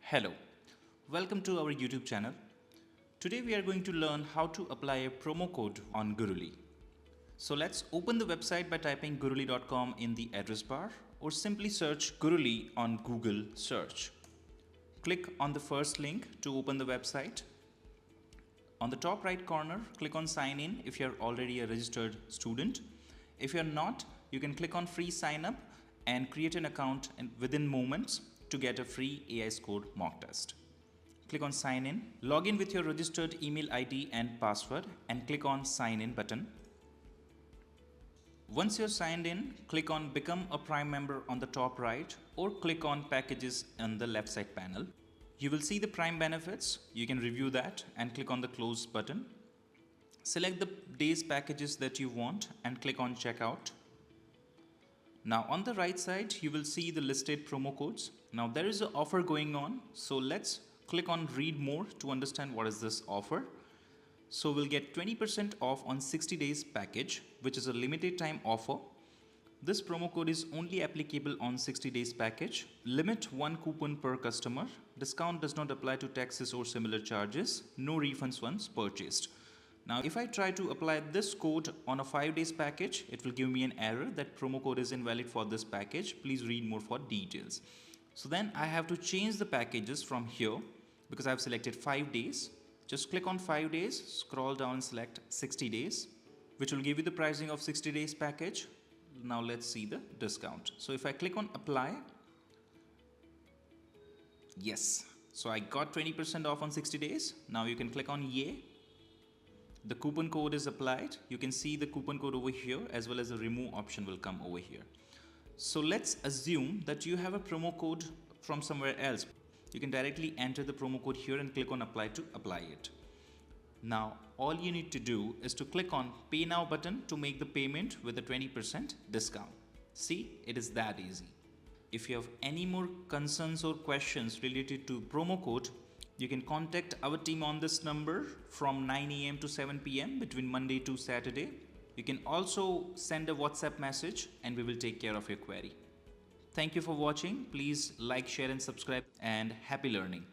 Hello, welcome to our YouTube channel. Today we are going to learn how to apply a promo code on Gurully. So let's open the website by typing gurully.com in the address bar or simply search Gurully on Google search. Click on the first link to open the website. On the top right corner, click on sign in if you're already a registered student. If you're not, you can click on free sign up and create an account within moments to get a free AI score mock test. Click on sign in, log in with your registered email ID and password and click on sign in button. Once you're signed in, click on become a Prime member on the top right or click on packages on the left side panel. You will see the Prime benefits. You can review that and click on the close button. Select the day's packages that you want and click on checkout. Now on the right side, you will see the listed promo codes. Now there is an offer going on. So let's click on read more to understand what is this offer. So we'll get 20% off on 60 days package, which is a limited time offer. This promo code is only applicable on 60 days package. Limit 1 coupon per customer. Discount does not apply to taxes or similar charges. No refunds once purchased. Now if I try to apply this code on a 5 days package, it will give me an error that promo code is invalid for this package. Please read more for details. So then I have to change the packages from here because I've selected 5 days. Just click on 5 days, scroll down and select 60 days, which will give you the pricing of 60 days package. Now let's see the discount. So if I click on apply, yes. So I got 20% off on 60 days. Now you can click on yay. The coupon code is applied. You can see the coupon code over here as well as the remove option will come over here. So let's assume that you have a promo code from somewhere else. You can directly enter the promo code here and click on apply to apply it. Now all you need to do is to click on pay now button to make the payment with a 20% discount. See, it is that easy. If you have any more concerns or questions related to promo code, you can contact our team on this number from 9 AM to 7 PM between Monday to Saturday. You can also send a WhatsApp message and we will take care of your query. Thank you for watching. Please like, share and subscribe and happy learning.